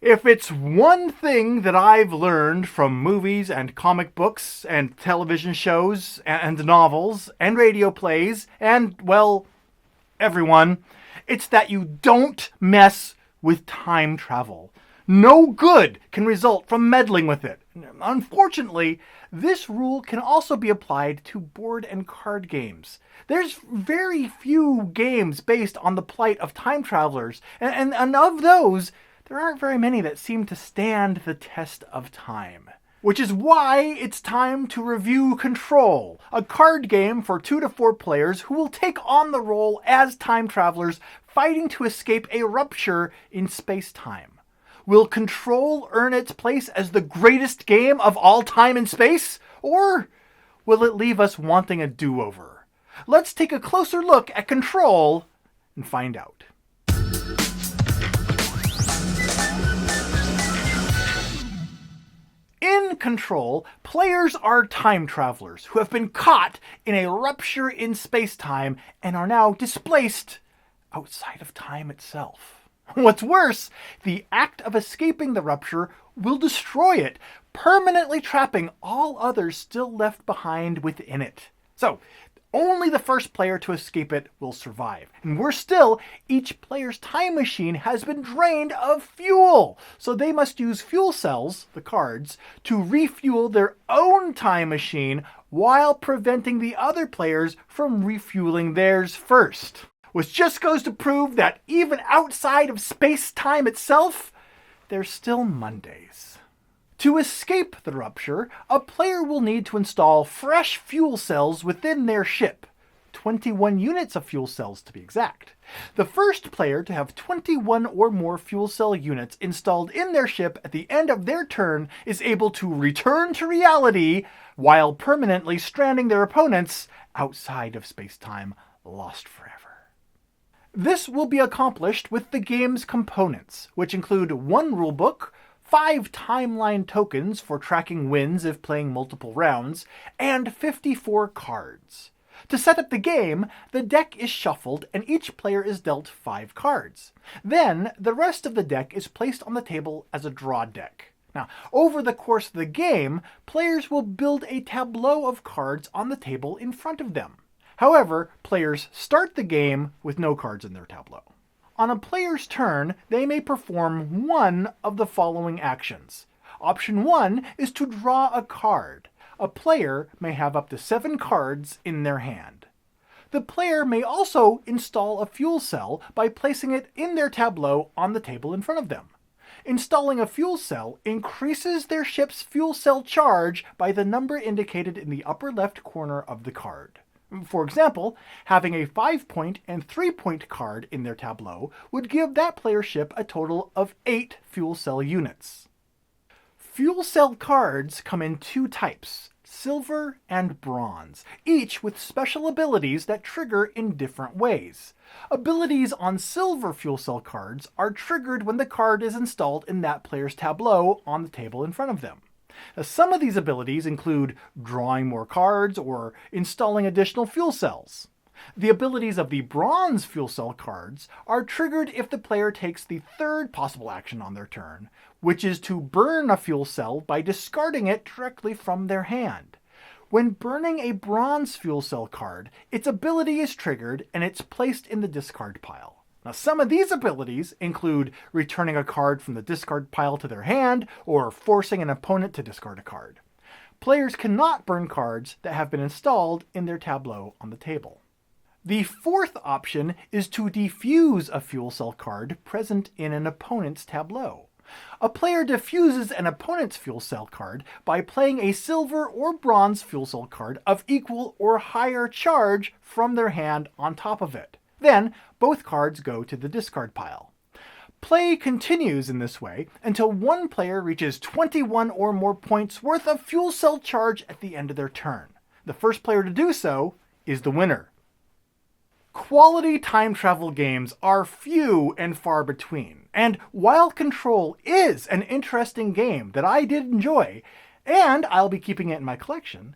If it's one thing that I've learned from movies and comic books and television shows and novels and radio plays and, well, everyone, it's that you don't mess with time travel. No good can result from meddling with it. Unfortunately, this rule can also be applied to board and card games. There's very few games based on the plight of time travelers, and of those, there aren't very many that seem to stand the test of time. Which is why it's time to review Control, a card game for 2 to 4 players who will take on the role as time travelers fighting to escape a rupture in space-time. Will Control earn its place as the greatest game of all time and space? Or will it leave us wanting a do-over? Let's take a closer look at Control and find out. In Control, players are time travelers who have been caught in a rupture in space-time and are now displaced outside of time itself. What's worse, the act of escaping the rupture will destroy it, permanently trapping all others still left behind within it. So, only the first player to escape it will survive. And worse still, each player's time machine has been drained of fuel. So they must use fuel cells, the cards, to refuel their own time machine while preventing the other players from refueling theirs first. Which just goes to prove that even outside of space-time itself, there's still Mondays. To escape the rupture, a player will need to install fresh fuel cells within their ship. 21 units of fuel cells to be exact. The first player to have 21 or more fuel cell units installed in their ship at the end of their turn is able to return to reality while permanently stranding their opponents outside of space-time, lost forever. This will be accomplished with the game's components, which include 1 rulebook, 5 timeline tokens for tracking wins if playing multiple rounds, and 54 cards. To set up the game, the deck is shuffled and each player is dealt 5 cards. Then, the rest of the deck is placed on the table as a draw deck. Now, over the course of the game, players will build a tableau of cards on the table in front of them. However, players start the game with no cards in their tableau. On a player's turn, they may perform one of the following actions. Option 1 is to draw a card. A player may have up to 7 cards in their hand. The player may also install a fuel cell by placing it in their tableau on the table in front of them. Installing a fuel cell increases their ship's fuel cell charge by the number indicated in the upper left corner of the card. For example, having a 5-point and 3-point card in their tableau would give that player's ship a total of 8 fuel cell units. Fuel cell cards come in 2 types, silver and bronze, each with special abilities that trigger in different ways. Abilities on silver fuel cell cards are triggered when the card is installed in that player's tableau on the table in front of them. Now, some of these abilities include drawing more cards or installing additional fuel cells. The abilities of the bronze fuel cell cards are triggered if the player takes the third possible action on their turn, which is to burn a fuel cell by discarding it directly from their hand. When burning a bronze fuel cell card, its ability is triggered and it's placed in the discard pile. Now, some of these abilities include returning a card from the discard pile to their hand or forcing an opponent to discard a card. Players cannot burn cards that have been installed in their tableau on the table. The fourth option is to defuse a fuel cell card present in an opponent's tableau. A player defuses an opponent's fuel cell card by playing a silver or bronze fuel cell card of equal or higher charge from their hand on top of it. Then, both cards go to the discard pile. Play continues in this way until one player reaches 21 or more points worth of fuel cell charge at the end of their turn. The first player to do so is the winner. Quality time travel games are few and far between, and while Control is an interesting game that I did enjoy, and I'll be keeping it in my collection,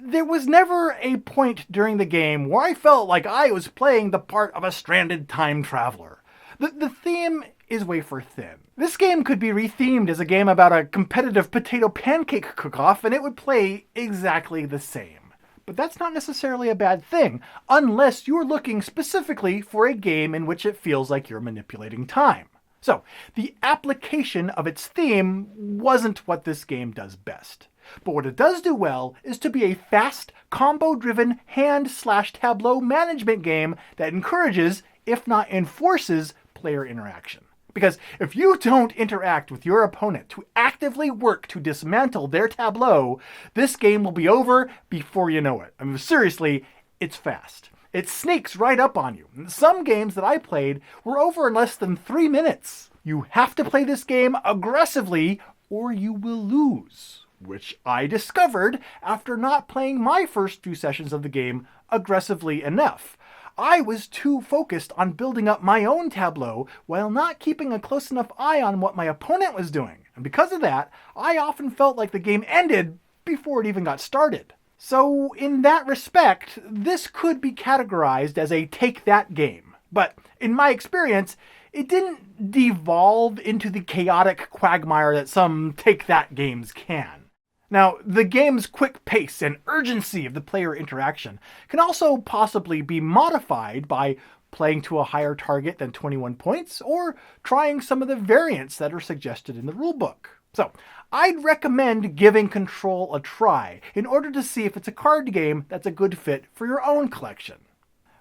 there was never a point during the game where I felt like I was playing the part of a stranded time traveler. The theme is wafer thin. This game could be rethemed as a game about a competitive potato pancake cook-off, and it would play exactly the same. But that's not necessarily a bad thing, unless you're looking specifically for a game in which it feels like you're manipulating time. So, the application of its theme wasn't what this game does best. But what it does do well is to be a fast, combo-driven hand/tableau management game that encourages, if not enforces, player interaction. Because if you don't interact with your opponent to actively work to dismantle their tableau, this game will be over before you know it. I mean, seriously, it's fast. It sneaks right up on you. Some games that I played were over in less than 3 minutes. You have to play this game aggressively or you will lose, which I discovered after not playing my first few sessions of the game aggressively enough. I was too focused on building up my own tableau while not keeping a close enough eye on what my opponent was doing. And because of that, I often felt like the game ended before it even got started. So in that respect, this could be categorized as a take-that game. But in my experience, it didn't devolve into the chaotic quagmire that some take-that games can. Now, the game's quick pace and urgency of the player interaction can also possibly be modified by playing to a higher target than 21 points, or trying some of the variants that are suggested in the rulebook. So, I'd recommend giving Control a try in order to see if it's a card game that's a good fit for your own collection.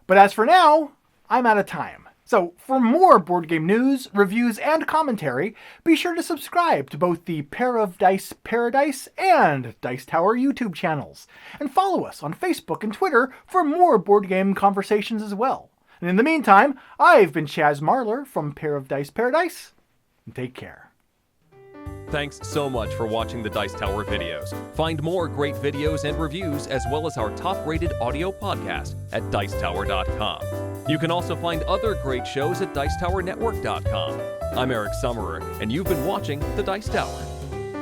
But as for now, I'm out of time. So for more board game news, reviews, and commentary, be sure to subscribe to both the Pair of Dice Paradise and Dice Tower YouTube channels, and follow us on Facebook and Twitter for more board game conversations as well. And in the meantime, I've been Chaz Marler from Pair of Dice Paradise, and take care. Thanks so much for watching the Dice Tower videos. Find more great videos and reviews as well as our top-rated audio podcast at Dicetower.com. You can also find other great shows at Dicetowernetwork.com. I'm Eric Summerer, and you've been watching The Dice Tower.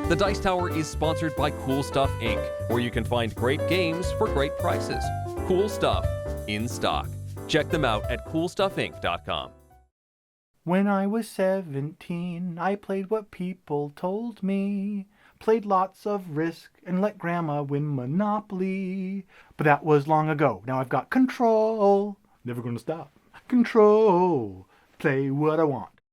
The Dice Tower is sponsored by Cool Stuff Inc., where you can find great games for great prices. Cool stuff in stock. Check them out at CoolStuffInc.com. When I was 17, I played what people told me. Played lots of Risk and let Grandma win Monopoly. But that was long ago. Now I've got control. Never gonna stop. Control. Play what I want.